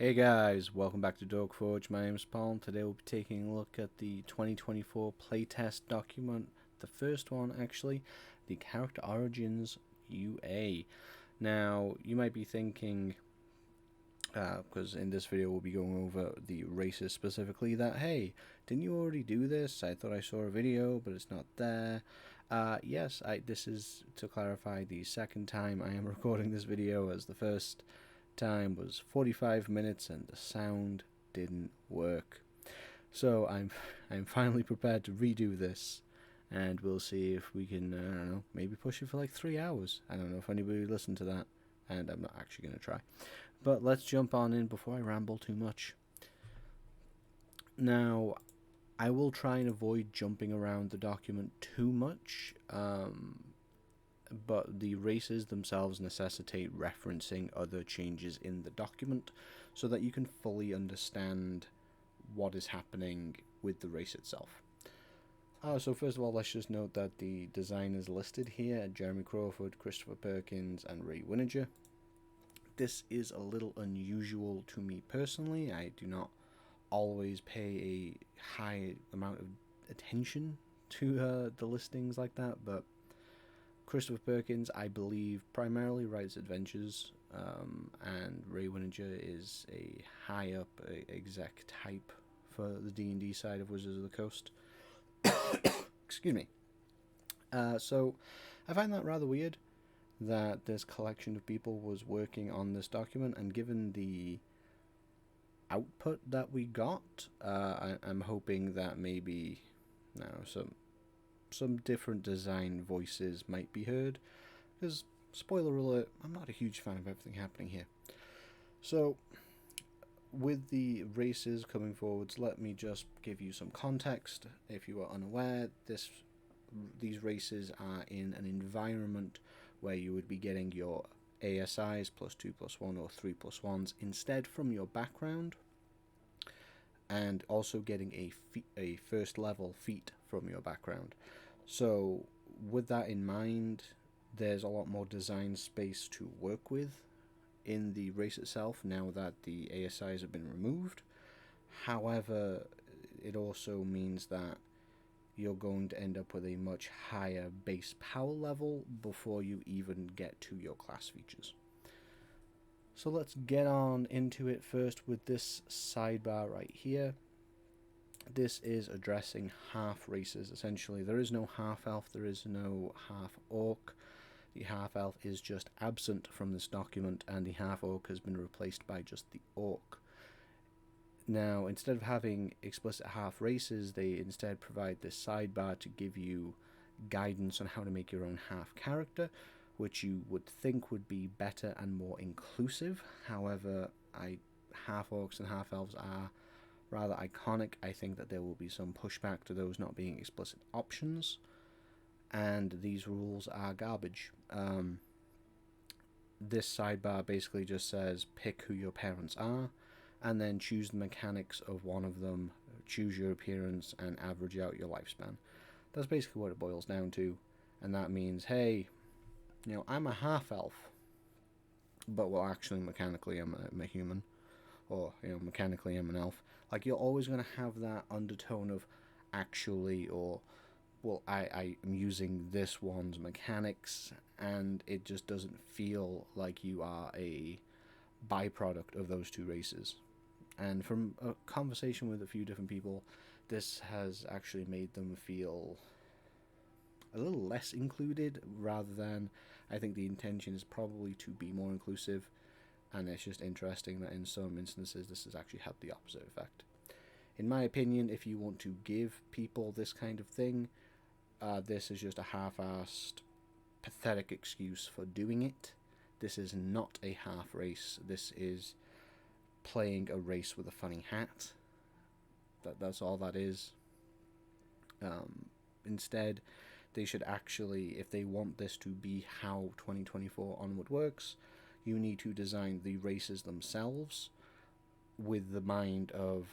Hey guys, welcome back to Dog Forge. My name's Paul. Today we'll be taking a look at the 2024 playtest document, the first one actually, the Character Origins UA. Now, you might be thinking, because in this video we'll be going over the races specifically, that hey, didn't you already do this? I thought I saw a video, but it's not there. Yes, this is, to clarify, the second time I am recording this video, as the first time was 45 minutes and the sound didn't work. So I'm finally prepared to redo this, and we'll see if we can, I don't know, maybe push it for like 3 hours. I don't know if anybody listened to that, and I'm not actually going to try. But let's jump on in before I ramble too much. Now, I will try and avoid jumping around the document too much, but the races themselves necessitate referencing other changes in the document so that you can fully understand what is happening with the race itself. So first of all, let's just note that the designers listed here: Jeremy Crawford, Christopher Perkins, and Ray Winiger. This is a little unusual to me personally. I do not always pay a high amount of attention to the listings like that, but Christopher Perkins, I believe, primarily writes adventures, and Ray Winiger is a high-up exec type for the D&D side of Wizards of the Coast. Excuse me. So I find that rather weird that this collection of people was working on this document, and given the output that we got, I'm hoping that maybe some different design voices might be heard, because, spoiler alert, I'm not a huge fan of everything happening here. So, with the races coming forwards, let me just give you some context. If you are unaware, these races are in an environment where you would be getting your ASIs +2/+1 or 3/1s instead from your background, and also getting a first level feat from your background. So with that in mind, there's a lot more design space to work with in the race itself now that the ASIs have been removed. However, it also means that you're going to end up with a much higher base power level before you even get to your class features. So let's get on into it first with this sidebar right here. This is addressing half races, essentially. There is no half-elf, there is no half-orc. The half-elf is just absent from this document, and the half-orc has been replaced by just the orc. Now, instead of having explicit half races, they instead provide this sidebar to give you guidance on how to make your own half character, which you would think would be better and more inclusive. However, half-orcs and half-elves are rather iconic. I think that there will be some pushback to those not being explicit options, and these rules are garbage. This sidebar basically just says pick who your parents are, and then choose the mechanics of one of them, choose your appearance, and average out your lifespan. That's basically what it boils down to, and that means, hey, I'm a half-elf, but well, actually, mechanically, I'm a human, or mechanically I'm an elf. Like, you're always going to have that undertone of actually, or well, I am using this one's mechanics, and it just doesn't feel like you are a byproduct of those two races. And from a conversation with a few different people, this has actually made them feel a little less included, rather than, I think the intention is probably to be more inclusive. And it's just interesting that in some instances this has actually had the opposite effect. In my opinion, if you want to give people this kind of thing, this is just a half-assed, pathetic excuse for doing it. This is not a half race. This is playing a race with a funny hat. That's all that is. Instead, they should actually, if they want this to be how 2024 onward works, you need to design the races themselves with the mind of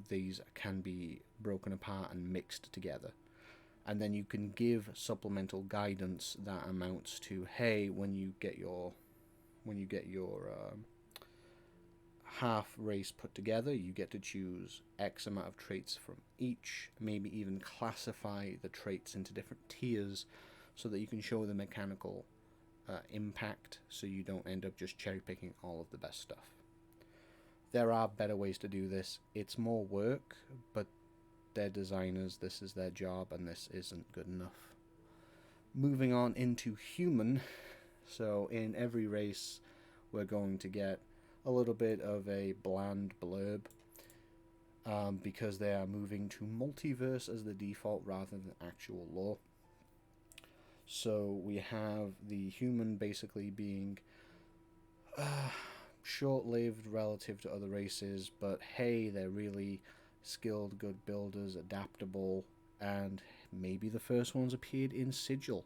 these can be broken apart and mixed together. And then you can give supplemental guidance that amounts to, hey, when you get your half race put together. You get to choose X amount of traits from each, maybe even classify the traits into different tiers so that you can show the mechanical impact, so you don't end up just cherry picking all of the best stuff. There are better ways to do this. It's more work, but they're designers, this is their job, and this isn't good enough. Moving on into human. So in every race we're going to get a little bit of a bland blurb, because they are moving to multiverse as the default rather than actual lore. So we have the human basically being short-lived relative to other races, but hey, they're really skilled, good builders, adaptable, and maybe the first ones appeared in Sigil,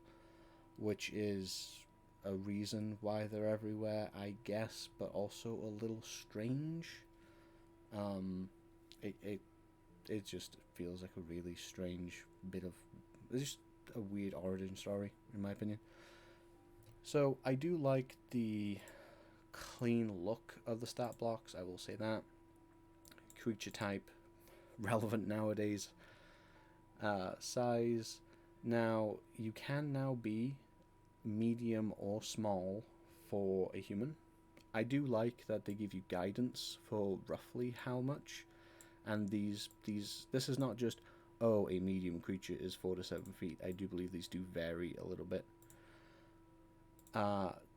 which is a reason why they're everywhere, I guess, but also a little strange. It just feels like a really strange bit of... It's just a weird origin story, in my opinion. So I do like the clean look of the stat blocks, I will say that. Creature type, relevant nowadays. Size. Now, you can now be medium or small for a human. I do like that they give you guidance for roughly how much, and this is not just, oh, a medium creature is 4 to 7 feet. I do believe these do vary a little bit.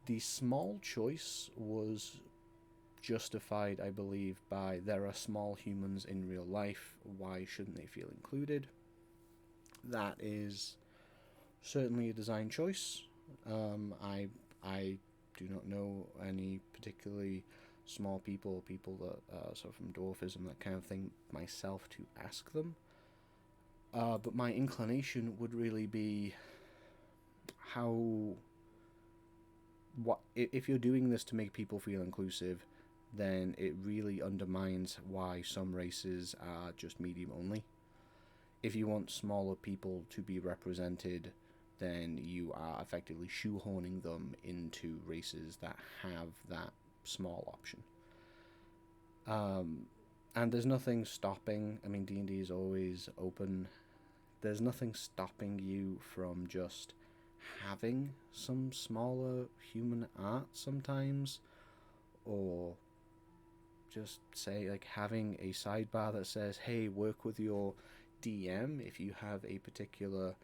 The small choice was justified, I believe, by there are small humans in real life, why shouldn't they feel included? That is certainly a design choice. I do not know any particularly small people that sort of from dwarfism, that kind of thing, myself, to ask them. But my inclination would really be if you're doing this to make people feel inclusive, then it really undermines why some races are just medium only. If you want smaller people to be represented, then you are effectively shoehorning them into races that have that small option. And there's nothing stopping, I mean, D&D is always open. There's nothing stopping you from just having some smaller human art sometimes, or just say, like, having a sidebar that says, hey, work with your DM if you have a particular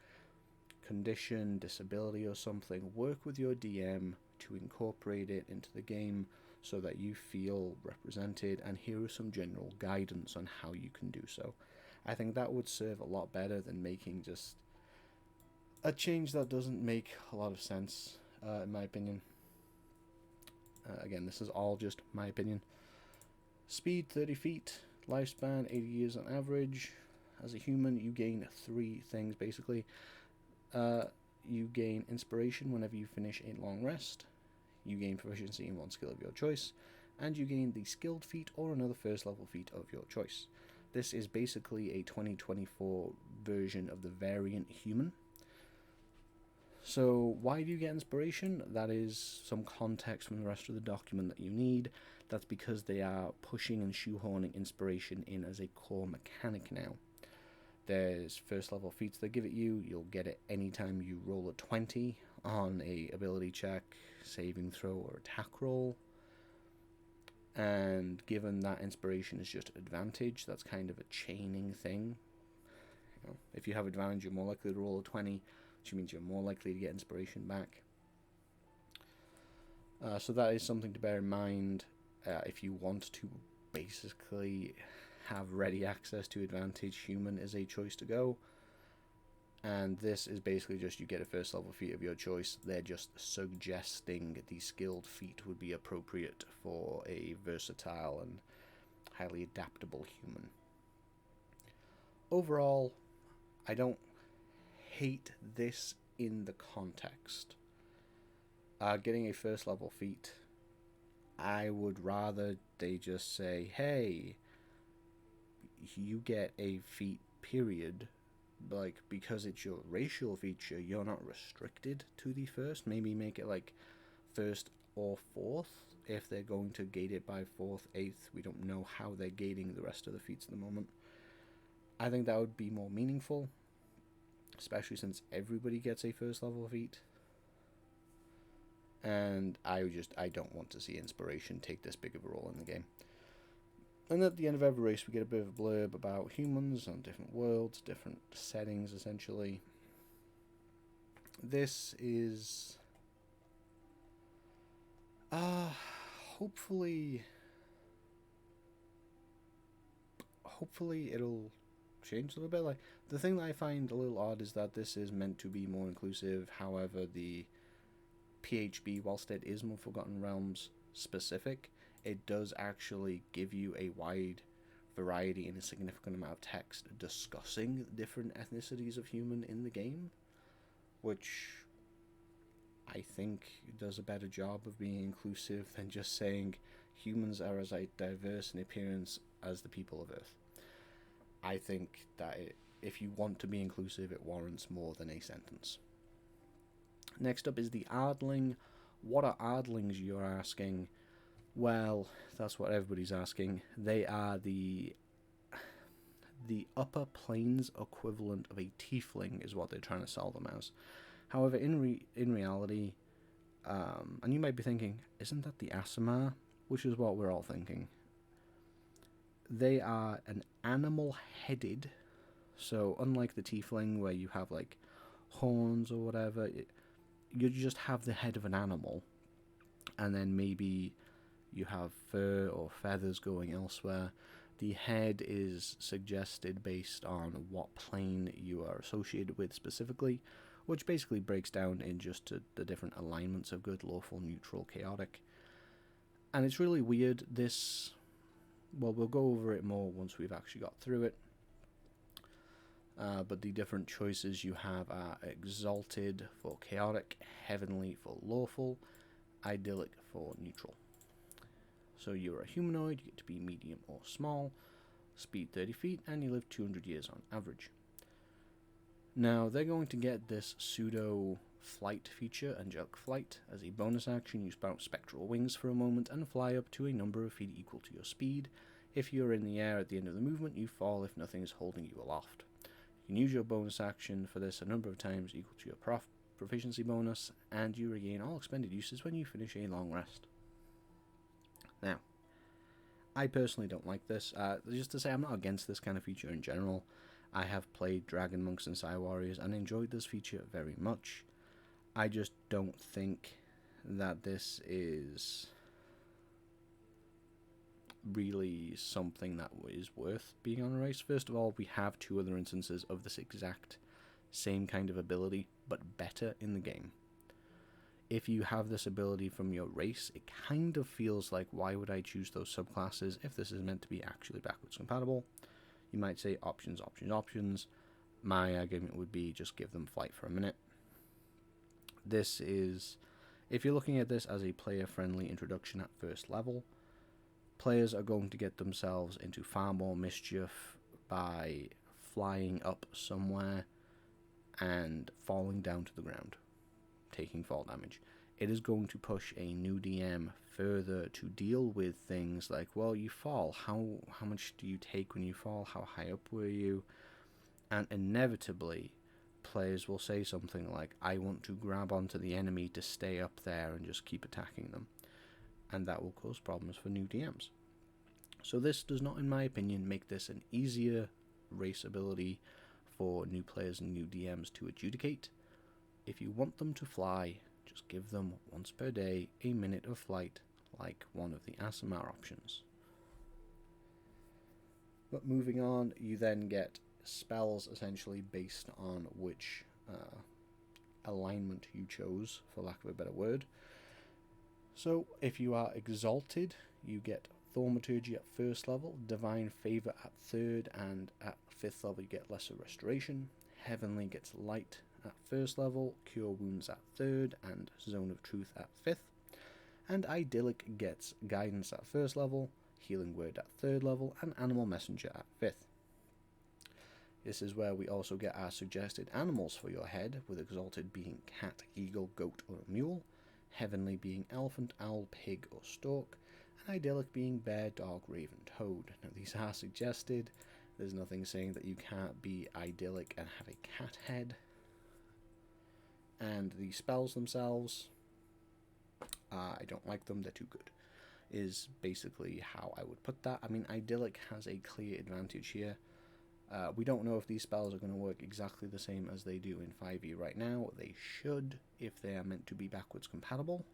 condition, disability or something, work with your DM to incorporate it into the game so that you feel represented, and here is some general guidance on how you can do so. I think that would serve a lot better than making just a change that doesn't make a lot of sense, in my opinion. Again, this is all just my opinion. Speed 30 feet, lifespan 80 years on average. As a human, you gain 3 things basically. You gain inspiration whenever you finish a long rest. You gain proficiency in 1 skill of your choice, and you gain the skilled feat or another first level feat of your choice. This is basically a 2024 version of the variant human. So why do you get inspiration? That is some context from the rest of the document that you need. That's because they are pushing and shoehorning inspiration in as a core mechanic now. There's first level feats that give it you. You'll get it anytime you roll a 20 on a ability check, saving throw, or attack roll. And given that inspiration is just advantage, that's kind of a chaining thing. You know, if you have advantage, you're more likely to roll a 20, which means you're more likely to get inspiration back. So that is something to bear in mind if you want to basically have ready access to advantage. Human is a choice to go, and this is basically just you get a first level feat of your choice. They're just suggesting the skilled feat would be appropriate for a versatile and highly adaptable human. Overall, I don't hate this in the context. Getting a first level feat, I would rather they just say, hey, you get a feat, period. Like, because it's your racial feature, you're not restricted to the first. Maybe make it like first or fourth if they're going to gate it by 4th, 8th. We don't know how they're gating the rest of the feats at the moment. I think that would be more meaningful, especially since everybody gets a first level feat. And I don't want to see Inspiration take this big of a role in the game. And at the end of every race, we get a bit of a blurb about humans on different worlds, different settings, essentially. This is... hopefully it'll change a little bit. Like, the thing that I find a little odd is that this is meant to be more inclusive. However, the PHB, whilst it is more Forgotten Realms specific, it does actually give you a wide variety and a significant amount of text discussing different ethnicities of human in the game, which I think does a better job of being inclusive than just saying humans are as diverse in appearance as the people of Earth. I think that if you want to be inclusive, it warrants more than a sentence. Next up is the Ardling. What are Ardlings, you're asking? Well, that's what everybody's asking. They are the upper planes equivalent of a tiefling, is what they're trying to sell them as. However, in reality, and you might be thinking, isn't that the Aasimar? Which is what we're all thinking. They are an animal-headed, so unlike the tiefling where you have like horns or whatever, you just have the head of an animal, and then maybe you have fur or feathers going elsewhere. The head is suggested based on what plane you are associated with specifically, which basically breaks down in just the different alignments of good, lawful, neutral, chaotic. And it's really weird. This, well, we'll go over it more once we've actually got through it. But the different choices you have are Exalted for chaotic, Heavenly for lawful, Idyllic for neutral. So you're a humanoid, you get to be medium or small, speed 30 feet, and you live 200 years on average. Now, they're going to get this Pseudo Flight feature, Angelic Flight. As a bonus action, you spout spectral wings for a moment and fly up to a number of feet equal to your speed. If you're in the air at the end of the movement, you fall if nothing is holding you aloft. You can use your bonus action for this a number of times equal to your proficiency bonus, and you regain all expended uses when you finish a long rest. Now, I personally don't like this. Just to say, I'm not against this kind of feature in general. I have played Dragon Monks and Psy Warriors and enjoyed this feature very much. I just don't think that this is really something that is worth being on a race. First of all, we have 2 other instances of this exact same kind of ability, but better in the game. If you have this ability from your race, it kind of feels like, why would I choose those subclasses if this is meant to be actually backwards compatible? You might say options, options, options. My argument would be just give them flight for a minute. This is, if you're looking at this as a player-friendly introduction at first level, players are going to get themselves into far more mischief by flying up somewhere and falling down to the ground, taking fall damage. It is going to push a new DM further to deal with things like, well, you fall, how much do you take when you fall, how high up were you? And inevitably, players will say something like, I want to grab onto the enemy to stay up there and just keep attacking them. And that will cause problems for new DMs. So this does not, in my opinion, make this an easier race ability for new players and new DMs to adjudicate. If you want them to fly, just give them once per day a minute of flight, like one of the Aasimar options. But moving on, you then get spells essentially based on which alignment you chose, for lack of a better word. So if you are Exalted, you get Thaumaturgy at 1st level, Divine Favour at 3rd, and at 5th level you get Lesser Restoration. Heavenly gets Light at 1st level, Cure Wounds at 3rd, and Zone of Truth at 5th. And Idyllic gets Guidance at 1st level, Healing Word at 3rd level, and Animal Messenger at 5th. This is where we also get our suggested animals for your head, with Exalted being cat, eagle, goat, or a mule. heavenly being elephant, owl, pig, or stork, and idyllic being bear, dog, raven, toad. Now, these are suggested. There's nothing saying that you can't be idyllic and have a cat head. And the spells themselves, I don't like them, they're too good, is basically how I would put that. I mean, idyllic has a clear advantage here. We don't know if these spells are going to work exactly the same as they do in 5e right now. They should, if they are meant to be backwards compatible.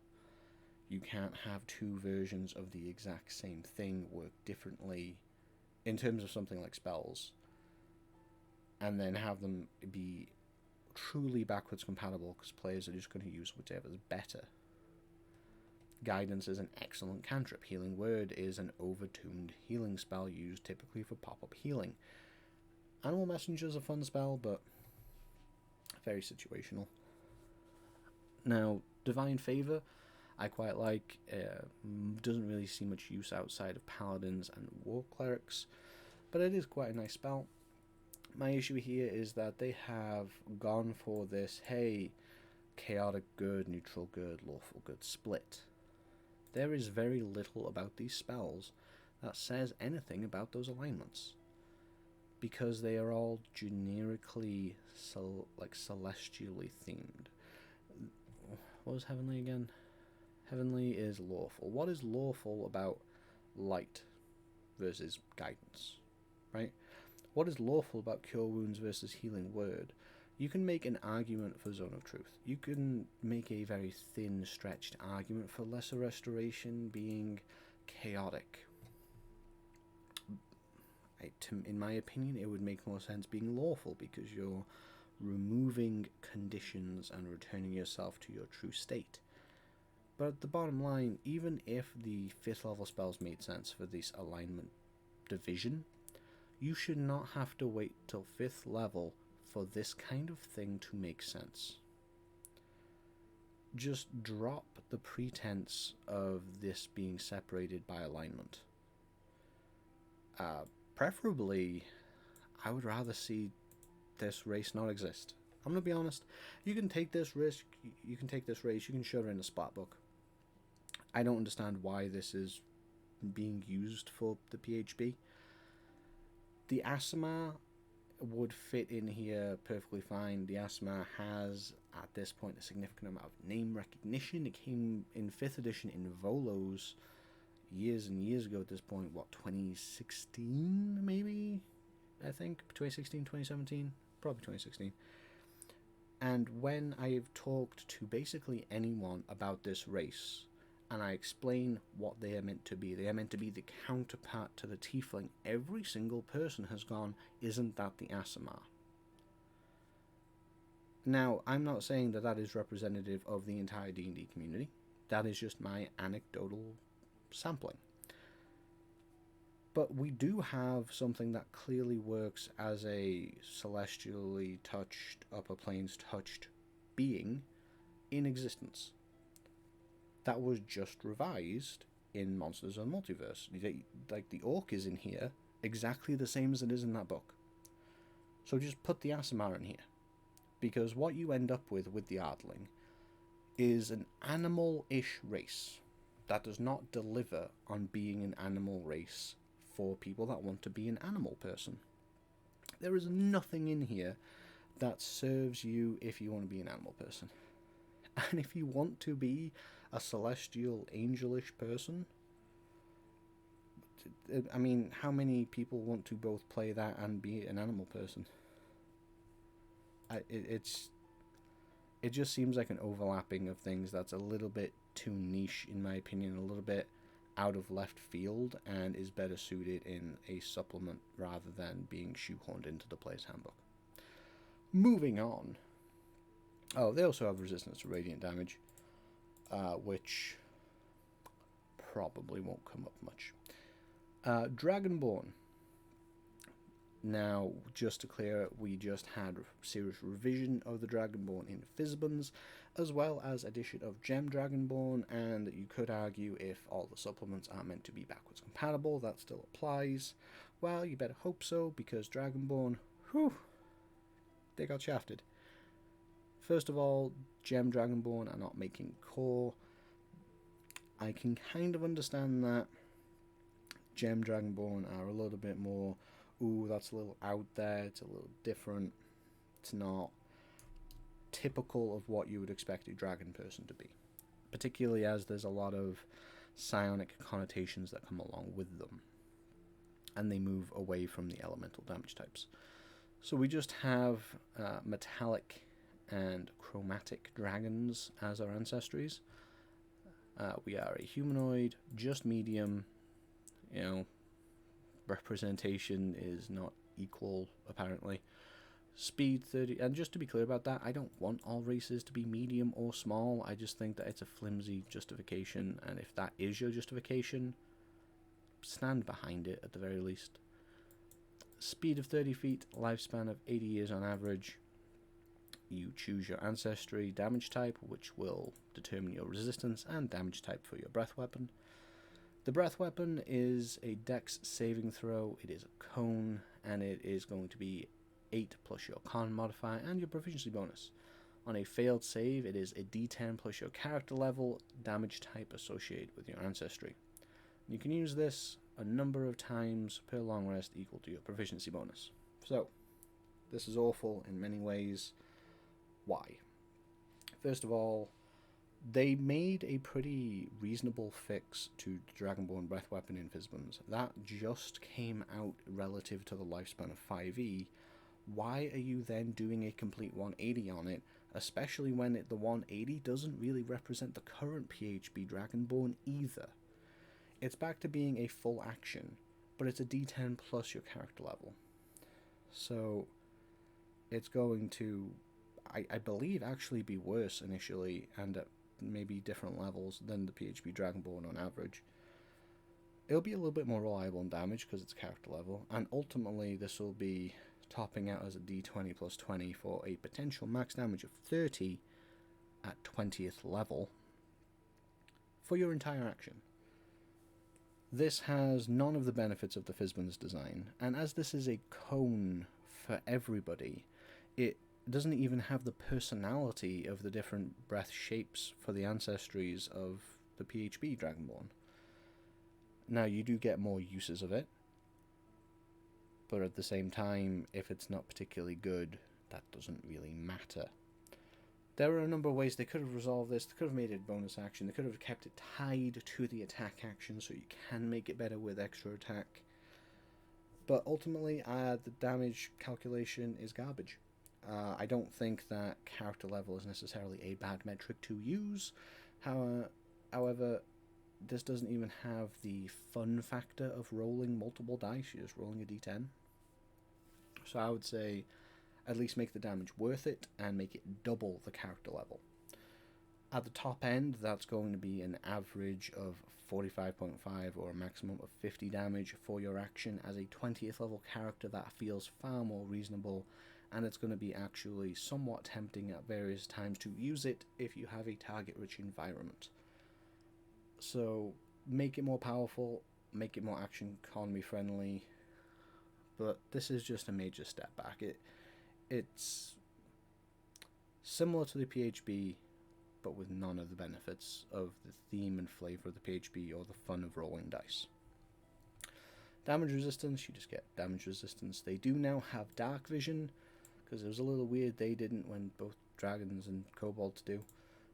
You can't have two versions of the exact same thing work differently in terms of something like spells, and then have them be truly backwards compatible, because players are just going to use whichever's better. Guidance is an excellent cantrip. Healing Word is an overtuned healing spell used typically for pop-up healing. Animal Messenger is a fun spell, but very situational. Now, Divine Favor, I quite like. Doesn't really see much use outside of Paladins and War Clerics, but it is quite a nice spell. My issue here is that they have gone for this, hey, chaotic good, neutral good, lawful good split. There is very little about these spells that says anything about those alignments, because they are all generically celestially themed. What was heavenly again? Heavenly is lawful. What is lawful about light versus guidance, right? What is lawful about Cure Wounds versus Healing Word? You can make an argument for Zone of Truth. You can make a very thin, stretched argument for Lesser Restoration being chaotic. In my opinion, it would make more sense being lawful, because you're removing conditions and returning yourself to your true state. But at the bottom line, even if the 5th level spells made sense for this alignment division, you should not have to wait till 5th level for this kind of thing to make sense. Just drop the pretense of this being separated by alignment. Preferably, I would rather see this race not exist. I'm going to be honest. You can take this risk, you can take this race, you can shove it in a spot book. I don't understand why this is being used for the PHB. The Aasimar would fit in here perfectly fine. The Aasimar has, at this point, a significant amount of name recognition. It came in 5th edition in Volos years and years ago at this point. What, 2016 maybe? I think 2016, 2017, probably 2016. And when I've talked to basically anyone about this race, and I explain what they are meant to be the counterpart to the Tiefling, every single person has gone, isn't that the Aasimar? Now, I'm not saying that that is representative of the entire D&D community. That is just my anecdotal sampling. But we do have something that clearly works as a celestially touched, upper planes touched being in existence. That was just revised in Monsters of the Multiverse. Like, the orc is in here exactly the same as it is in that book. So just put the Aasimar in here. Because what you end up with the Ardling is an animal-ish race that does not deliver on being an animal race for people that want to be an animal person. There is nothing in here that serves you if you want to be an animal person. And if you want to be a celestial, angelish person, I mean, how many people want to both play that and be an animal person? It just seems like an overlapping of things that's a little bit too niche, in my opinion, a little bit out of left field, and is better suited in a supplement rather than being shoehorned into the player's handbook. Moving on. Oh, they also have resistance to radiant damage, which probably won't come up much. Dragonborn. Now, just to clear, we just had serious revision of the Dragonborn in Fizbans, as well as addition of Gem Dragonborn, and you could argue if all the supplements are meant to be backwards compatible, that still applies. Well, you better hope so, because Dragonborn, whew, they got shafted. First of all, Gem Dragonborn are not making core. I can kind of understand that Gem Dragonborn are a little bit more, ooh, that's a little out there, it's a little different, it's not typical of what you would expect a dragon person to be. Particularly as there's a lot of psionic connotations that come along with them. And they move away from the elemental damage types. So we just have metallic and chromatic dragons as our ancestries. We are a humanoid, just medium. You know, representation is not equal, apparently. Speed 30, and just to be clear about that, I don't want all races to be medium or small. I just think that it's a flimsy justification, and if that is your justification, stand behind it at the very least. Speed of 30 feet, lifespan of 80 years on average. You choose your ancestry damage type, which will determine your resistance and damage type for your breath weapon. The breath weapon is a dex saving throw, it is a cone, and it is going to be 8 plus your con modifier and your proficiency bonus. On a failed save, it is a d10 plus your character level, damage type associated with your ancestry. You can use this a number of times per long rest equal to your proficiency bonus. So, this is awful in many ways. Why? First of all, they made a pretty reasonable fix to the Dragonborn breath weapon in Fizban's. That just came out relative to the lifespan of 5e. Why are you then doing a complete 180 on it, especially when the 180 doesn't really represent the current PHB Dragonborn either? It's back to being a full action, but it's a d10 plus your character level. So it's going to, I believe, actually be worse initially and at maybe different levels than the PHB Dragonborn on average. It'll be a little bit more reliable in damage because it's character level, and ultimately this will be topping out as a d20 plus 20 for a potential max damage of 30 at 20th level for your entire action. This has none of the benefits of the Fizban's design, and as this is a cone for everybody, it doesn't even have the personality of the different breath shapes for the ancestries of the PHB Dragonborn. Now, you do get more uses of it, but at the same time, if it's not particularly good, that doesn't really matter. There are a number of ways they could have resolved this. They could have made it bonus action. They could have kept it tied to the attack action so you can make it better with extra attack. But ultimately, the damage calculation is garbage. I don't think that character level is necessarily a bad metric to use. However, this doesn't even have the fun factor of rolling multiple dice. You're just rolling a d10. So I would say at least make the damage worth it and make it double the character level. At the top end, that's going to be an average of 45.5 or a maximum of 50 damage for your action. As a 20th level character, that feels far more reasonable, and it's going to be actually somewhat tempting at various times to use it if you have a target-rich environment. So make it more powerful, make it more action economy friendly, but this is just a major step back. It's similar to the PHB, but with none of the benefits of the theme and flavor of the PHB or the fun of rolling dice. Damage resistance, you just get damage resistance. They do now have dark vision, because it was a little weird they didn't when both dragons and kobolds do.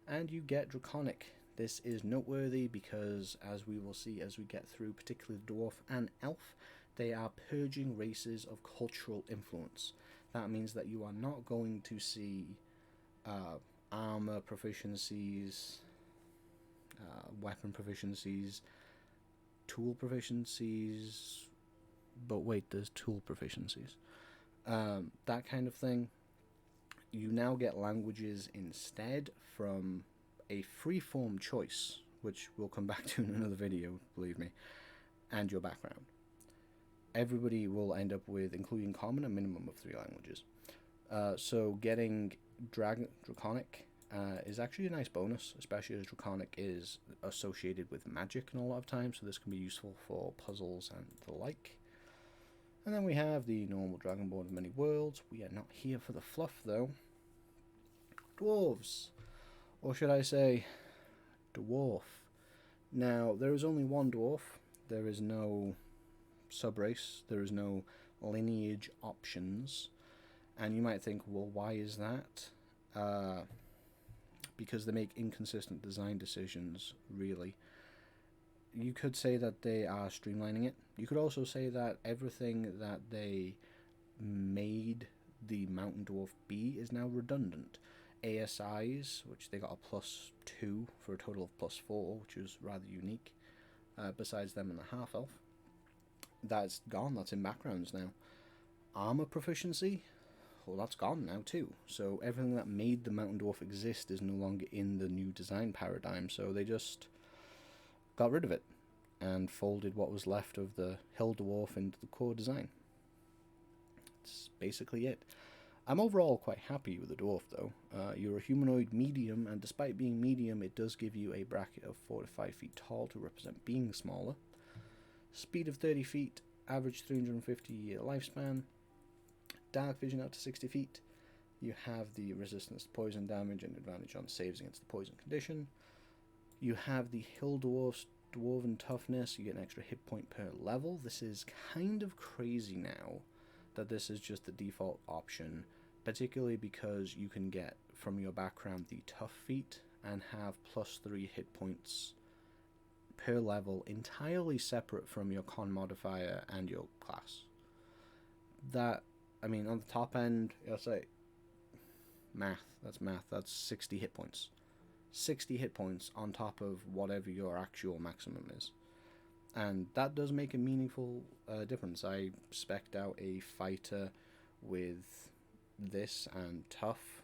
And you get draconic. This is noteworthy because, as we will see as we get through, particularly dwarf and elf, they are purging races of cultural influence. That means that you are not going to see armor proficiencies, weapon proficiencies, tool proficiencies, but wait, there's tool proficiencies. That kind of thing. You now get languages instead from a free-form choice, which we'll come back to in another video, believe me, and your background. Everybody will end up with, including common, a minimum of 3 languages. So getting Draconic is actually a nice bonus, especially as Draconic is associated with magic in a lot of times, so this can be useful for puzzles and the like. And then we have the normal Dragonborn of many worlds. We are not here for the fluff, though. Dwarves. Or should I say, Dwarf. Now, there is only one dwarf. There is no subrace. There is no lineage options. And you might think, well, why is that? Because they make inconsistent design decisions, really. You could say that they are streamlining it. You could also say that everything that they made the Mountain Dwarf be is now redundant. ASIs, which they got a +2 for a total of +4, which was rather unique, besides them and the half-elf. That's gone, that's in backgrounds now. Armor proficiency, well, that's gone now too. So everything that made the Mountain Dwarf exist is no longer in the new design paradigm, so they just got rid of it and folded what was left of the Hill Dwarf into the core design. That's basically it. I'm overall quite happy with the dwarf, though. You're a humanoid medium, and despite being medium, it does give you a bracket of 4 to 5 feet tall to represent being smaller. Speed of 30 feet, average 350-year lifespan. Dark vision out to 60 feet. You have the resistance to poison damage and advantage on saves against the poison condition. You have the Hill Dwarf's Dwarven Toughness. You get an extra hit point per level. This is kind of crazy now that this is just the default option, particularly because you can get from your background the Tough feat and have +3 hit points per level entirely separate from your con modifier and your class. That, I mean, on the top end, I'll say math, that's 60 hit points. 60 hit points on top of whatever your actual maximum is. And that does make a meaningful difference. I spec'd out a fighter with this and Tough,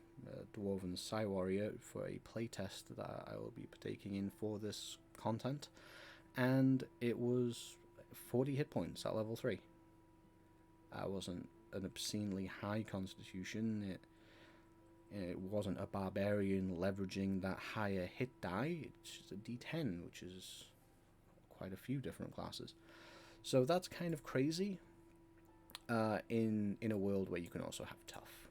Dwarven Psy Warrior, for a playtest that I will be partaking in for this content. And it was 40 hit points at level 3. I wasn't an obscenely high constitution. It wasn't a barbarian leveraging that higher hit die. It's just a d10, which is quite a few different classes. So that's kind of crazy in a world where you can also have Tough.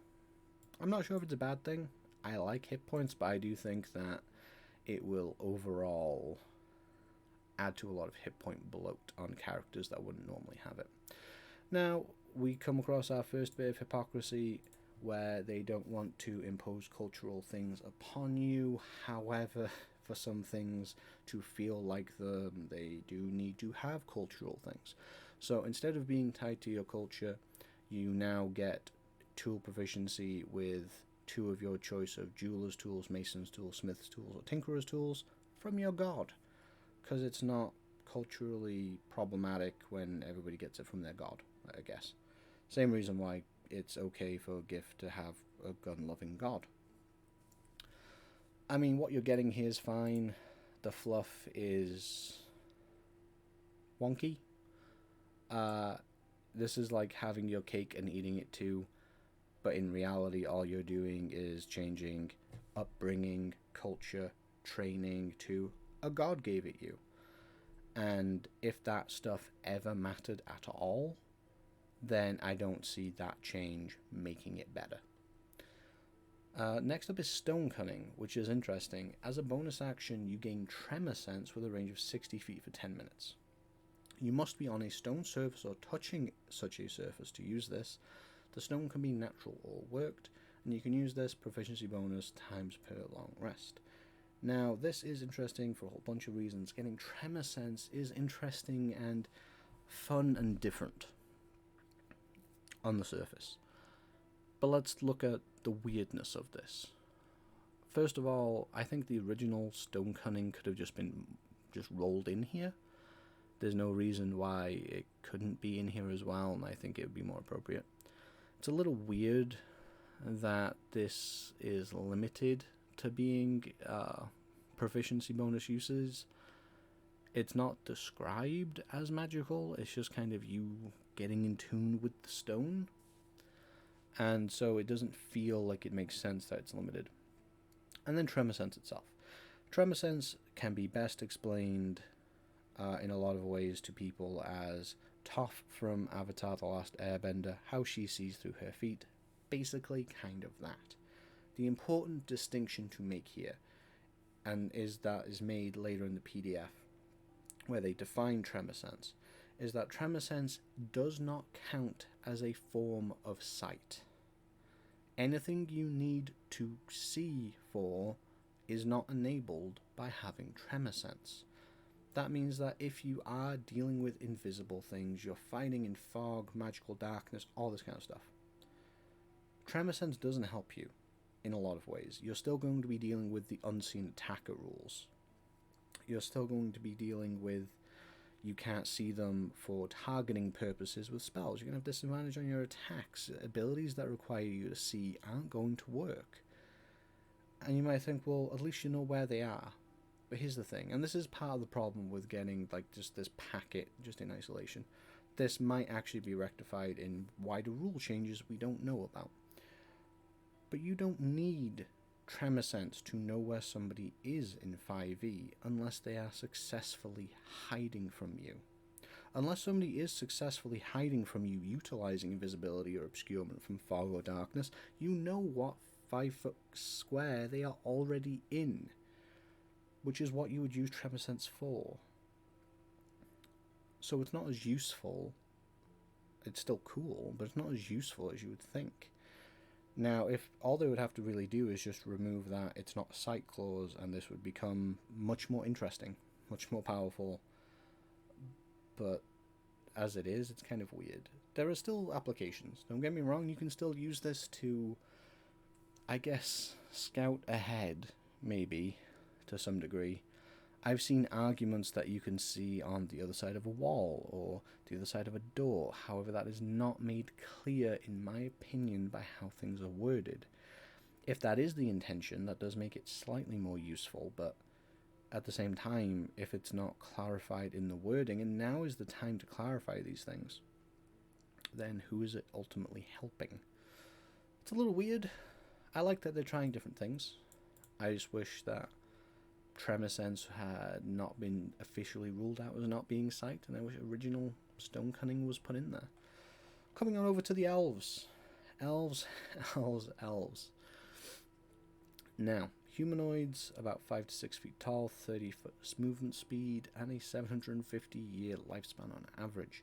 I'm not sure if it's a bad thing. I like hit points, but I do think that it will overall add to a lot of hit point bloat on characters that wouldn't normally have it. Now, we come across our first bit of hypocrisy where they don't want to impose cultural things upon you. However, for some things to feel like them, they do need to have cultural things. So instead of being tied to your culture, you now get tool proficiency with 2 of your choice of jeweler's tools, mason's tools, smith's tools, or tinkerer's tools from your god, because it's not culturally problematic when everybody gets it from their god, I guess. Same reason why it's okay for a gift to have a gun-loving god. I mean, what you're getting here is fine. The fluff is wonky. This is like having your cake and eating it too, but in reality, all you're doing is changing upbringing, culture, training to a god gave it you. And if that stuff ever mattered at all, then I don't see that change making it better. Next up is Stone Cunning, which is interesting. As a bonus action, you gain Tremor Sense with a range of 60 feet for 10 minutes. You must be on a stone surface or touching such a surface to use this. The stone can be natural or worked, and you can use this proficiency bonus times per long rest. Now, this is interesting for a whole bunch of reasons. Getting Tremor Sense is interesting and fun and different on the surface. But let's look at the weirdness of this. First of all, I think the original Stone Cunning could have just been rolled in here. There's no reason why it couldn't be in here as well, and I think it would be more appropriate. It's a little weird that this is limited to being proficiency bonus uses. It's not described as magical, it's just kind of you getting in tune with the stone. And so it doesn't feel like it makes sense that it's limited. And then Tremor Sense itself. Tremor Sense can be best explained in a lot of ways to people as Toph from Avatar The Last Airbender, how she sees through her feet. Basically kind of that. The important distinction to make here, and is made later in the PDF, where they define Tremor Sense, is that Tremor Sense does not count as a form of sight. Anything you need to see for is not enabled by having Tremor Sense. That means that if you are dealing with invisible things, you're fighting in fog, magical darkness, all this kind of stuff, Tremor Sense doesn't help you in a lot of ways. You're still going to be dealing with the unseen attacker rules. You're still going to be dealing with, you can't see them for targeting purposes with spells. You're going to have disadvantage on your attacks. Abilities that require you to see aren't going to work. And you might think, well, at least you know where they are. But here's the thing, and this is part of the problem with getting like just this packet just in isolation. This might actually be rectified in wider rule changes we don't know about. But you don't need Tremor Sense to know where somebody is in 5e unless they are successfully hiding from you. Unless somebody is successfully hiding from you, utilizing invisibility or obscurement from fog or darkness, you know what 5 foot square they are already in, which is what you would use Tremor Sense for. So it's not as useful. It's still cool, but it's not as useful as you would think. Now, if all they would have to really do is just remove that it's not a sight clause, and this would become much more interesting, much more powerful. But as it is, it's kind of weird. There are still applications. Don't get me wrong, you can still use this to, I guess, scout ahead, maybe, to some degree. I've seen arguments that you can see on the other side of a wall or the other side of a door. However, that is not made clear, in my opinion, by how things are worded. If that is the intention, that does make it slightly more useful, but at the same time, if it's not clarified in the wording, and now is the time to clarify these things, then who is it ultimately helping? It's a little weird. I like that they're trying different things. I just wish that Tremor Sense had not been officially ruled out as not being sight, and I wish original Stone Cunning was put in there. Coming on over to the Elves. Elves. Now, humanoids about 5 to 6 feet tall, 30 foot movement speed, and a 750-year lifespan on average.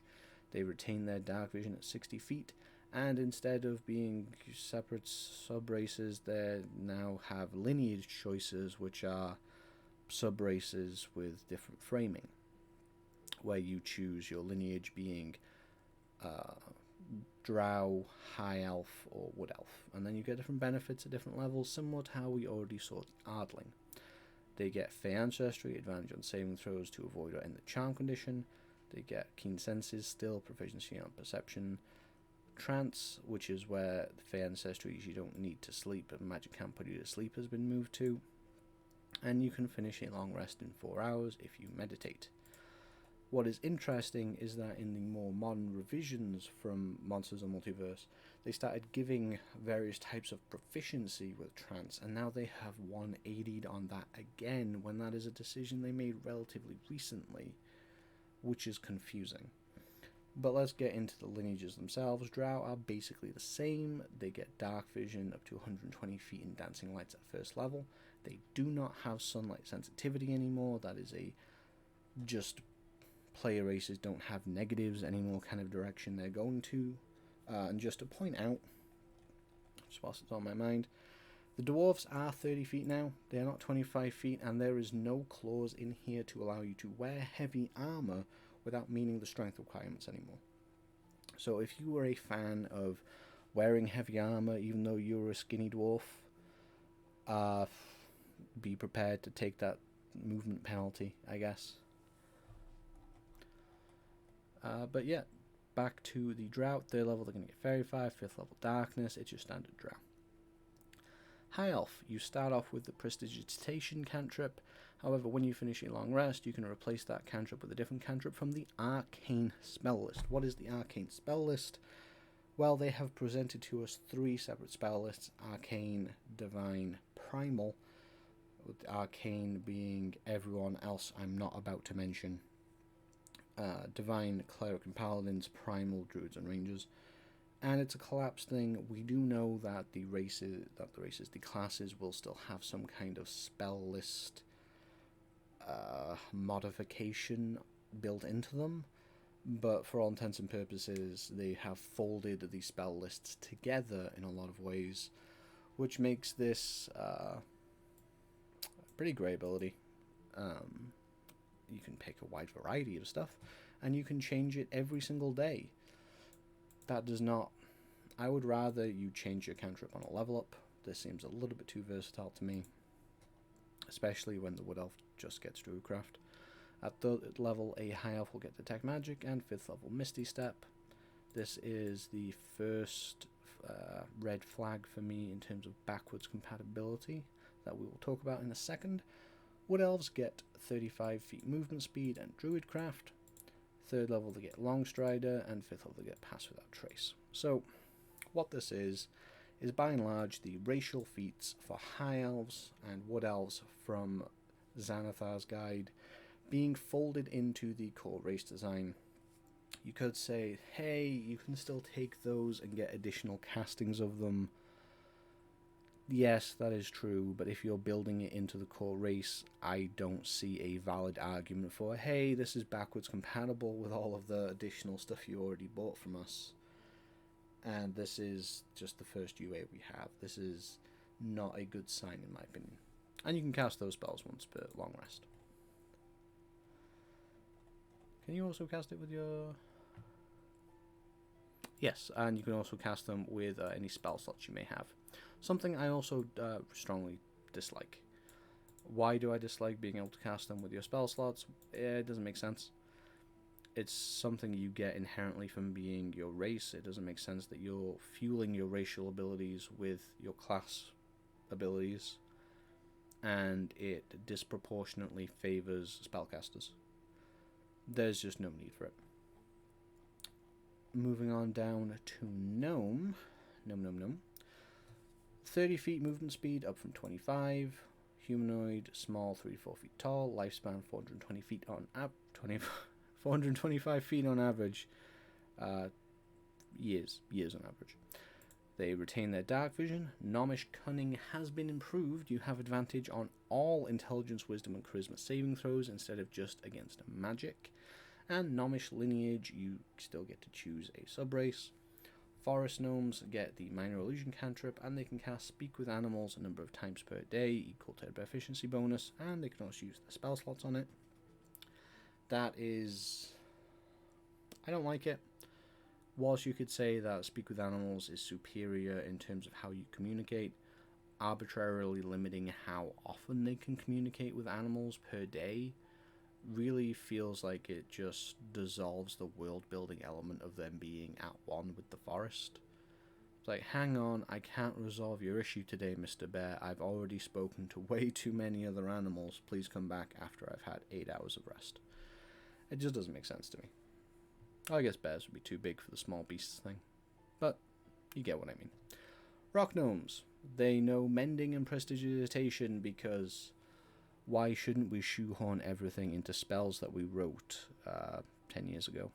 They retain their dark vision at 60 feet, and instead of being separate sub-races, they now have lineage choices, which are sub-races with different framing, where you choose your lineage being Drow, High Elf, or Wood Elf, and then you get different benefits at different levels, similar to how we already saw the Ardling. They get Fey Ancestry, advantage on saving throws to avoid or end the charm condition. They get Keen Senses still, proficiency on perception. Trance, which is where the Fey Ancestries you don't need to sleep, but magic can't put you to sleep, has been moved to. And you can finish a long rest in 4 hours if you meditate. What is interesting is that in the more modern revisions from Monsters of Multiverse, they started giving various types of proficiency with trance, and now they have 180'd on that again, when that is a decision they made relatively recently, which is confusing. But let's get into the lineages themselves. Drow are basically the same. They get dark vision up to 120 feet in dancing lights at first level. They do not have sunlight sensitivity anymore. That is a just player races don't have negatives anymore kind of direction they're going to. And just to point out, just whilst it's on my mind, the Dwarfs are 30 feet now. They are not 25 feet, and there is no clause in here to allow you to wear heavy armor without meeting the strength requirements anymore. So if you were a fan of wearing heavy armor, even though you're a skinny dwarf, be prepared to take that movement penalty, I guess. But yeah, back to the Drought. 3rd level, they're going to get Fairy Fire. 5th level, Darkness. It's your standard Drow. High Elf, you start off with the Prestidigitation cantrip. However, when you finish a long rest, you can replace that cantrip with a different cantrip from the Arcane spell list. What is the Arcane spell list? Well, they have presented to us 3 separate spell lists: Arcane, Divine, Primal, with the Arcane being everyone else I'm not about to mention. Divine, Cleric and Paladins, Primal, Druids and Rangers. And it's a collapse thing. We do know that the classes will still have some kind of spell list modification built into them, but for all intents and purposes, they have folded the spell lists together in a lot of ways, which makes this a pretty great ability. You can pick a wide variety of stuff, and you can change it every single day. That does not... I would rather you change your cantrip on a level up. This seems a little bit too versatile to me, especially when the Wood Elf just gets Druidcraft. At 3rd level, a High Elf will get Detect Magic, and 5th level, Misty Step. This is the first red flag for me in terms of backwards compatibility that we will talk about in a second. Wood Elves get 35 feet movement speed and Druidcraft. 3rd level, they get Longstrider, and 5th level, they get Pass Without Trace. So, what this is by and large the racial feats for High Elves and Wood Elves from Xanathar's Guide being folded into the core race design. You could say, hey, you can still take those and get additional castings of them. Yes, that is true, but if you're building it into the core race, I don't see a valid argument for, hey, this is backwards compatible with all of the additional stuff you already bought from us. And this is just the first UA we have. This is not a good sign, in my opinion. And you can cast those spells once per long rest. Can you also cast it with your... Yes, and you can also cast them with any spell slots you may have. Something I also strongly dislike. Why do I dislike being able to cast them with your spell slots? It doesn't make sense. It's something you get inherently from being your race. It doesn't make sense that you're fueling your racial abilities with your class abilities, and it disproportionately favors spellcasters. There's just no need for it. Moving on down to Gnome. 30 feet movement speed, up from 25. Humanoid, small, 3 to 4 feet tall. Lifespan, 420 feet on 425 feet on average. Years on average. They retain their dark vision. Gnomish Cunning has been improved. You have advantage on all intelligence, wisdom, and charisma saving throws instead of just against magic. And Gnomish Lineage, you still get to choose a subrace. Forest Gnomes get the Minor Illusion cantrip, and they can cast Speak with Animals a number of times per day, equal to their efficiency bonus, and they can also use the spell slots on it. That is... I don't like it. Whilst you could say that Speak with Animals is superior in terms of how you communicate, arbitrarily limiting how often they can communicate with animals per day really feels like it just dissolves the world building element of them being at one with the forest. It's like, hang on, I can't resolve your issue today, Mr. Bear. I've already spoken to way too many other animals. Please come back after I've had 8 hours of rest. It just doesn't make sense to me. I guess bears would be too big for the small beasts thing, but you get what I mean. Rock Gnomes. They know Mending and Prestidigitation because why shouldn't we shoehorn everything into spells that we wrote 10 years ago?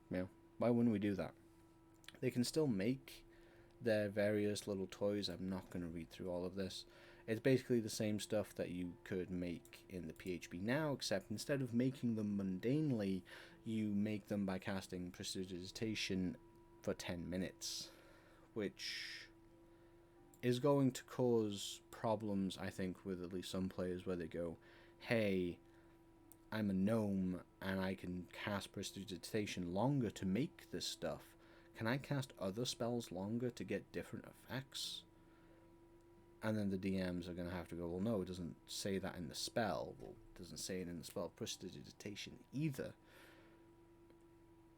You know, why wouldn't we do that? They can still make their various little toys. I'm not going to read through all of this. It's basically the same stuff that you could make in the PHB now, except instead of making them mundanely, you make them by casting Prestidigitation for 10 minutes, which is going to cause problems, I think, with at least some players where they go, hey, I'm a gnome and I can cast Prestidigitation longer to make this stuff. Can I cast other spells longer to get different effects? And then the DMs are going to have to go, well, no, it doesn't say that in the spell. Well, it doesn't say it in the spell Prestidigitation either.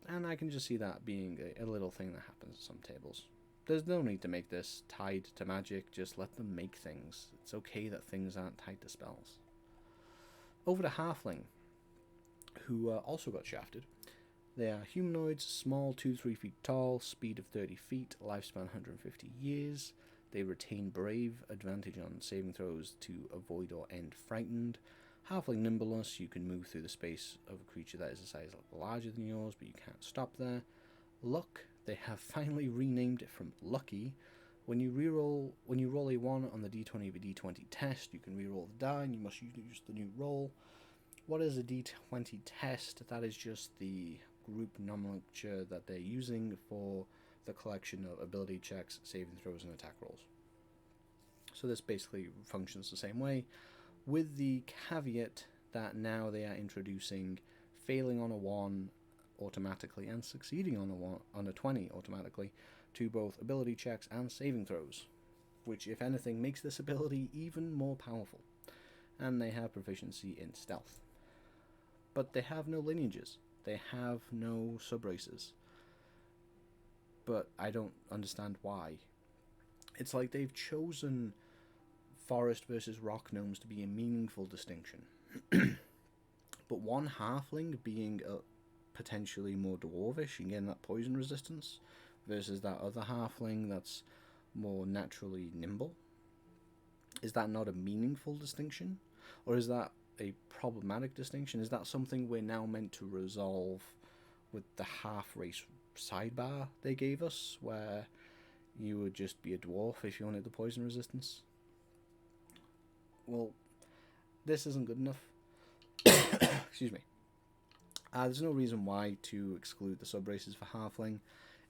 And I can just see that being a little thing that happens at some tables. There's no need to make this tied to magic. Just let them make things. It's okay that things aren't tied to spells. Over to Halfling, who also got shafted. They are humanoids, small, 2-3 feet tall, speed of 30 feet, lifespan 150 years. They retain Brave, advantage on saving throws to avoid or end frightened. Halfling Nimbleness, you can move through the space of a creature that is a size larger than yours, but you can't stop there. Luck, they have finally renamed it from Lucky. When you roll a 1 on the d20 of a d20 test, you can reroll the die, and you must use the new roll. What is a D20 test? That is just the group nomenclature that they're using for the collection of ability checks, saving throws, and attack rolls. So this basically functions the same way, with the caveat that now they are introducing failing on a 1 automatically and succeeding on a 20 automatically to both ability checks and saving throws, which, if anything, makes this ability even more powerful. And they have proficiency in stealth. But they have no lineages. They have no subraces. But I don't understand why. It's like they've chosen forest versus rock gnomes to be a meaningful distinction. But one halfling being potentially more dwarvish and getting that poison resistance versus that other halfling that's more naturally nimble. Is that not a meaningful distinction? Or is that a problematic distinction? Is that something we're now meant to resolve with the half-race sidebar they gave us, where you would just be a dwarf if you wanted the poison resistance? Well, this isn't good enough. Excuse me. There's no reason why to exclude the subraces for halfling.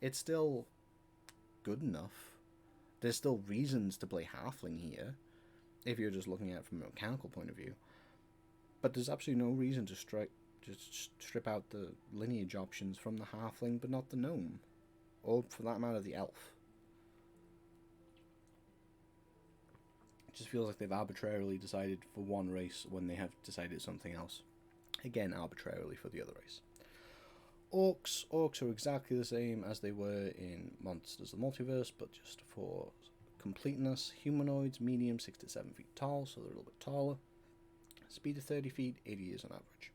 It's still good enough. There's still reasons to play halfling here, if you're just looking at it from a mechanical point of view. But there's absolutely no reason to strip out the lineage options from the halfling, but not the gnome. Or, for that matter, the elf. It just feels like they've arbitrarily decided for one race when they have decided something else. Again, arbitrarily for the other race. Orcs. Orcs are exactly the same as they were in Monsters of the Multiverse, but just for completeness. Humanoids, medium, 6 to 7 feet tall, so they're a little bit taller. Speed of 30 feet, 80 years on average.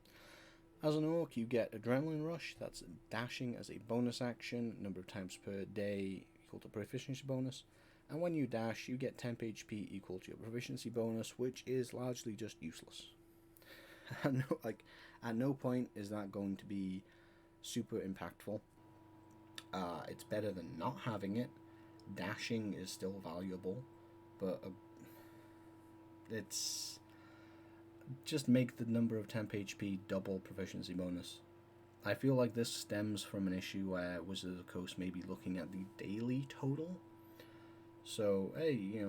As an orc, you get Adrenaline Rush, that's dashing as a bonus action, number of times per day equal to proficiency bonus. And when you dash, you get temp HP equal to your proficiency bonus, which is largely just useless. At no point is that going to be super impactful. It's better than not having it. Dashing is still valuable, but it's just make the number of temp HP double proficiency bonus. I feel like this stems from an issue where Wizards of the Coast may be looking at the daily total. So, hey,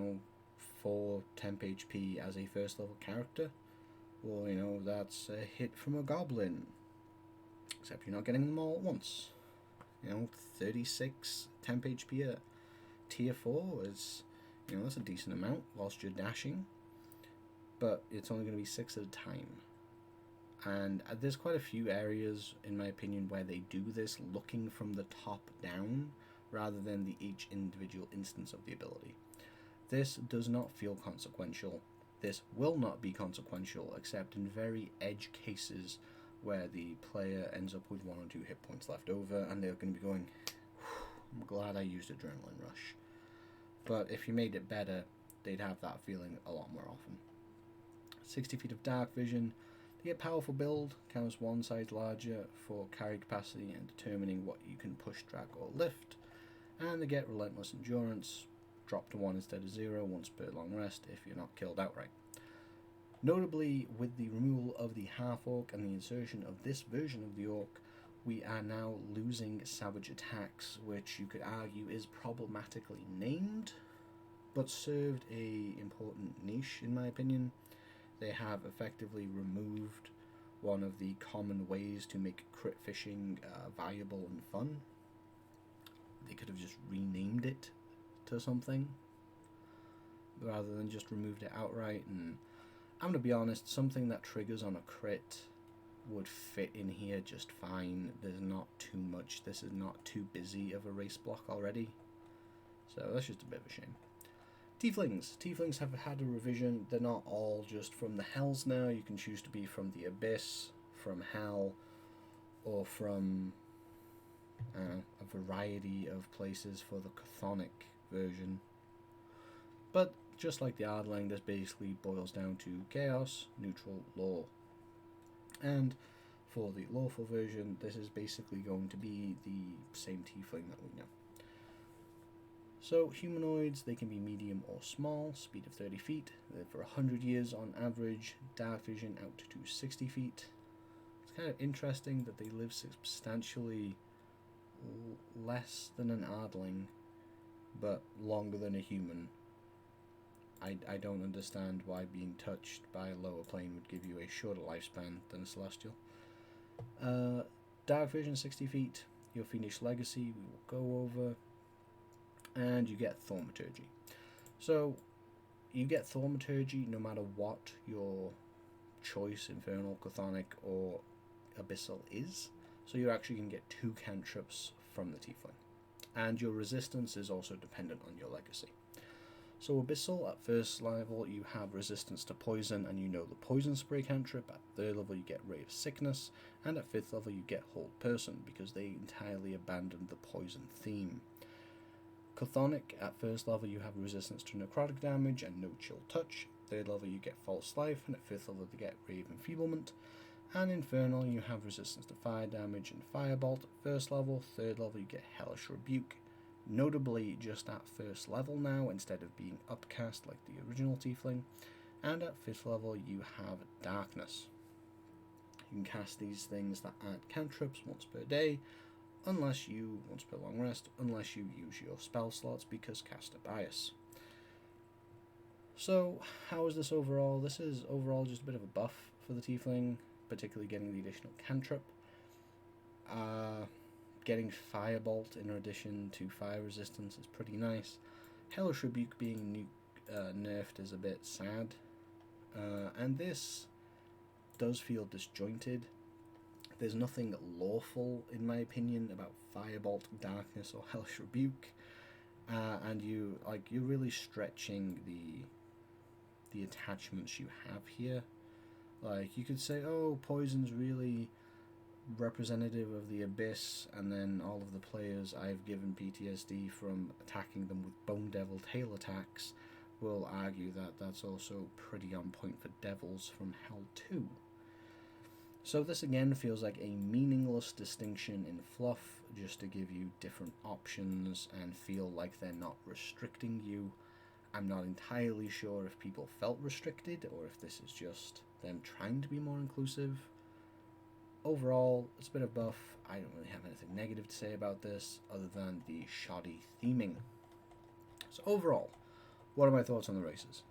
4 temp HP as a first level character. Well, that's a hit from a goblin. Except you're not getting them all at once. 36 temp HP at tier 4 is, that's a decent amount whilst you're dashing. But it's only going to be 6 at a time. And there's quite a few areas, in my opinion, where they do this looking from the top down, rather than each individual instance of the ability. This does not feel consequential. This will not be consequential, except in very edge cases where the player ends up with 1 or 2 hit points left over, and they're going to be going, I'm glad I used Adrenaline Rush. But if you made it better, they'd have that feeling a lot more often. 60 feet of dark vision. They get powerful build, counts 1 size larger for carry capacity and determining what you can push, drag, or lift. And they get relentless endurance, drop to 1 instead of 0 once per long rest if you're not killed outright. Notably, with the removal of the half-orc and the insertion of this version of the orc, we are now losing savage attacks, which you could argue is problematically named, but served a important niche in my opinion. They have effectively removed one of the common ways to make crit fishing valuable and fun. They could have just renamed it to something rather than just removed it outright. And I'm going to be honest, something that triggers on a crit would fit in here just fine. There's not too much. This is not too busy of a race block already. So that's just a bit of a shame. Tieflings. Tieflings have had a revision. They're not all just from the Hells now. You can choose to be from the Abyss, from Hell, or from a variety of places for the Cathonic version. But just like the Ardling, this basically boils down to Chaos, Neutral, Law. And for the lawful version, this is basically going to be the same Tiefling that we know. So humanoids, they can be medium or small, speed of 30 feet, live for 100 years on average, dark vision out to 60 feet. It's kind of interesting that they live substantially less than an Ardling, but longer than a human. I don't understand why being touched by a lower plane would give you a shorter lifespan than a Celestial. Dark vision 60 feet, your Fiendish Legacy we will go over, and you get Thaumaturgy. So you get Thaumaturgy no matter what your choice, Infernal, Cathonic, or Abyssal is. So you're actually going to get 2 cantrips from the Tiefling. And your resistance is also dependent on your legacy. So Abyssal, at first level, you have resistance to poison, and you know the Poison Spray cantrip. At 3rd level, you get Ray of Sickness, and at 5th level, you get Hold Person, because they entirely abandoned the poison theme. Chthonic, at 1st level, you have resistance to necrotic damage and no chill touch. 3rd level, you get False Life, and at 5th level, you get Ray of Enfeeblement. And Infernal, you have resistance to fire damage and Firebolt at 1st level. 3rd level, you get Hellish Rebuke. Notably just at 1st level now, instead of being upcast like the original Tiefling. And at 5th level you have Darkness. You can cast these things that add cantrips once per day, once per long rest, unless you use your spell slots because caster bias. So how is this overall? This is overall just a bit of a buff for the Tiefling, particularly getting the additional cantrip. Getting Firebolt in addition to fire resistance is pretty nice. Hellish Rebuke being nerfed is a bit sad. And this does feel disjointed. There's nothing lawful, in my opinion, about Firebolt, Darkness, or Hellish Rebuke. And you're really stretching the attachments you have here. Like, you could say, oh, Poison's really representative of the Abyss, and then all of the players I've given PTSD from attacking them with Bone Devil tail attacks will argue that that's also pretty on point for Devils from Hell 2. So this again feels like a meaningless distinction in fluff, just to give you different options and feel like they're not restricting you. I'm not entirely sure if people felt restricted or if this is just them trying to be more inclusive. Overall, it's a bit of buff. I don't really have anything negative to say about this other than the shoddy theming. So overall, what are my thoughts on the races?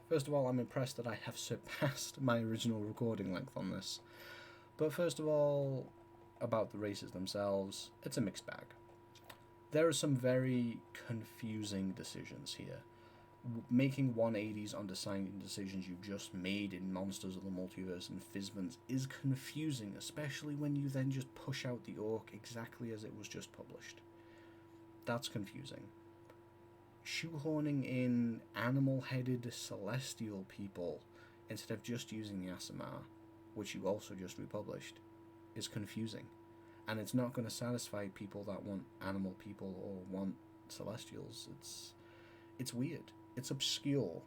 First of all, I'm impressed that I have surpassed my original recording length on this. But first of all, about the races themselves, it's a mixed bag. There are some very confusing decisions here. Making 180s on designing decisions you just made in Monsters of the Multiverse and Fizbans is confusing, especially when you then just push out the Orc exactly as it was just published. That's confusing. Shoehorning in animal-headed celestial people instead of just using the Aasimar, which you also just republished, is confusing. And it's not going to satisfy people that want animal people or want celestials. It's weird. It's obscure.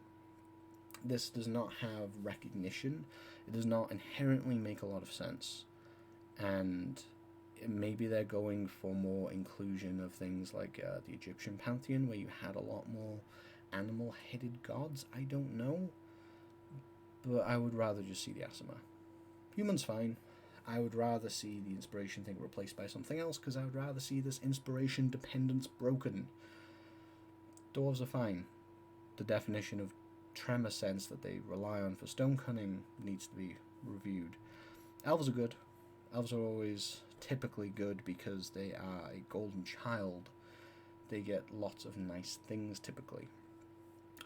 This does not have recognition. It does not inherently make a lot of sense. And maybe they're going for more inclusion of things like the Egyptian pantheon, where you had a lot more animal-headed gods. I don't know. But I would rather just see the Aasimar. Human's fine. I would rather see the inspiration thing replaced by something else, because I would rather see this inspiration dependence broken. Dwarves are fine. The definition of Tremor Sense that they rely on for stone cunning needs to be reviewed. Elves are good. Elves are always typically good because they are a golden child. They get lots of nice things typically.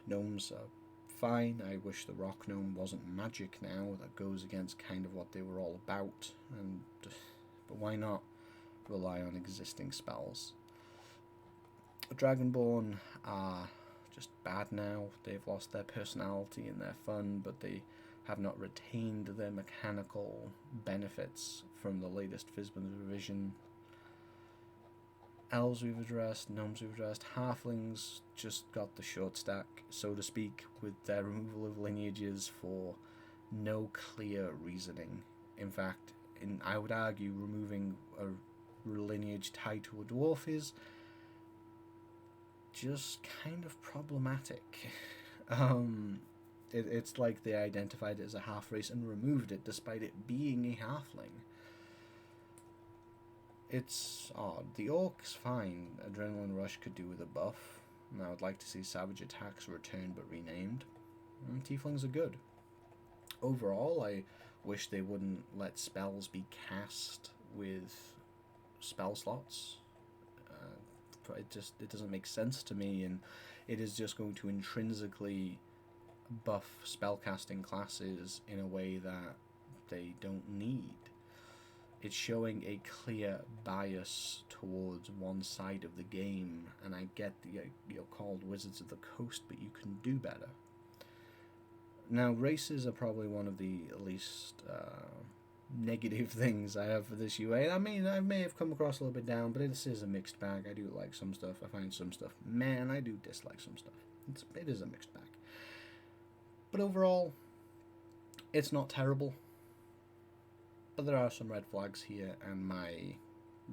Gnomes are fine. I wish the rock gnome wasn't magic now. That goes against kind of what they were all about. But why not rely on existing spells? Dragonborn are just bad now. They've lost their personality and their fun, but they have not retained their mechanical benefits from the latest Fizban's revision. Elves we've addressed, Gnomes we've addressed, Halflings just got the short stack, so to speak, with their removal of lineages for no clear reasoning. In fact, I would argue removing a lineage tied to a dwarf is just kind of problematic. It's like they identified it as a half race and removed it despite it being a halfling. It's odd. The Orcs, fine. Adrenaline Rush could do with a buff. And I would like to see Savage Attacks returned but renamed. And Tieflings are good. Overall, I wish they wouldn't let spells be cast with spell slots. It doesn't make sense to me, and it is just going to intrinsically buff spellcasting classes in a way that they don't need. It's showing a clear bias towards one side of the game, and I get that you're called Wizards of the Coast, but you can do better. Now, races are probably one of the least negative things I have for this UA. I mean, I may have come across a little bit down, but this is a mixed bag. I do like some stuff. I find some stuff, man, I do dislike some stuff. It is a mixed bag. But overall, it's not terrible. But there are some red flags here, and my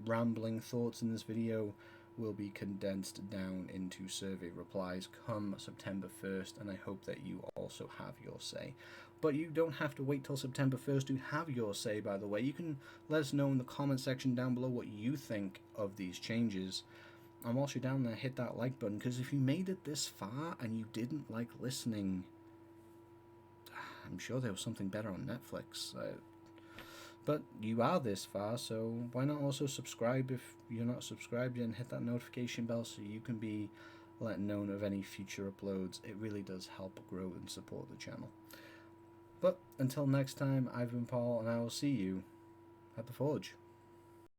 rambling thoughts in this video will be condensed down into survey replies come September 1st, and I hope that you also have your say. But you don't have to wait till September 1st to have your say, by the way. You can let us know in the comment section down below what you think of these changes. And whilst you're down there, hit that like button, because if you made it this far and you didn't like listening, I'm sure there was something better on Netflix. But you are this far, so why not also subscribe if you're not subscribed yet, and hit that notification bell so you can be let known of any future uploads. It really does help grow and support the channel. But until next time, I've been Paul, and I will see you at the Forge.